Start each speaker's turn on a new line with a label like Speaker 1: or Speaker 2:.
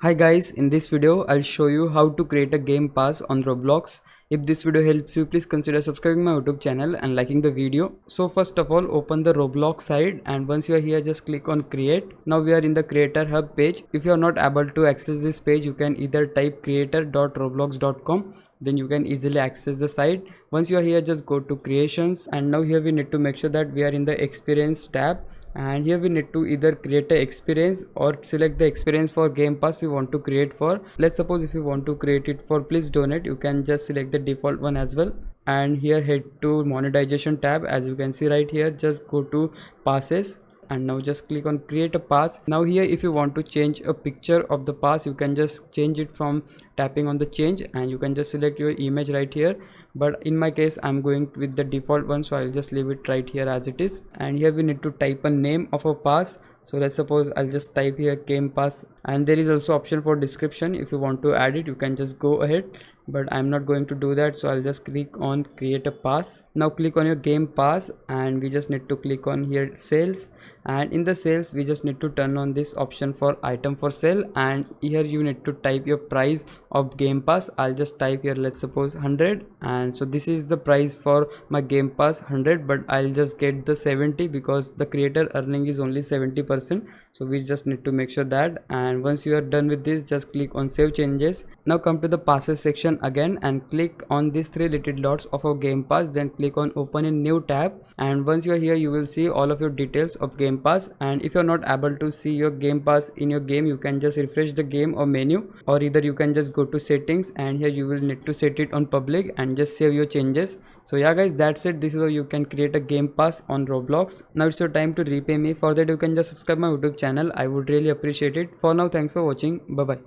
Speaker 1: Hi guys, in this video I'll show you how to create a game pass on Roblox. If this video helps you, please consider subscribing my YouTube channel and liking the video. So first of all, open the Roblox site, and once you are here, just click on create. Now we are in the creator hub page. If you are not able to access this page, you can either type creator.roblox.com. Then you can easily access the site. Once you are here, just go to creations, and now here we need to make sure that we are in the experience tab, and here we need to either create a experience or select the experience for game pass we want to create for. Let's suppose if you want to create it for please donate, you can just select the default one as well, and here head to monetization tab. As you can see right here, just go to passes, and now just click on create a pass. Now here if you want to change a picture of the pass, you can just change it from tapping on the change, and you can just select your image right here. But in my case I'm going with the default one, so I'll just leave it right here as it is. And here we need to type a name of a pass. So let's suppose I'll just type here game pass, and there is also option for description. If you want to add it, you can just go ahead, but I'm not going to do that, so I'll just click on create a pass. Now click on your game pass, and we just need to click on here sales, and in the sales we just need to turn on this option for item for sale, and here you need to type your price of game pass. I'll just type here, let's suppose 100, and so this is the price for my game pass 100, but I'll just get the 70 because the creator earning is only 70%. So we just need to make sure that, and once you are done with this, just click on save changes. Now come to the passes section again, and click on these three little dots of our game pass, then click on open in new tab, and once you are here you will see all of your details of game pass. And if you're not able to see your game pass in your game, you can just refresh the game or menu, or either you can just go to settings, and here you will need to set it on public and just save your changes. So yeah guys, that's it. This is how you can create a game pass on Roblox. Now it's your time to repay me. For that you can just subscribe my YouTube channel. I would really appreciate it. For now, thanks for watching. Bye bye.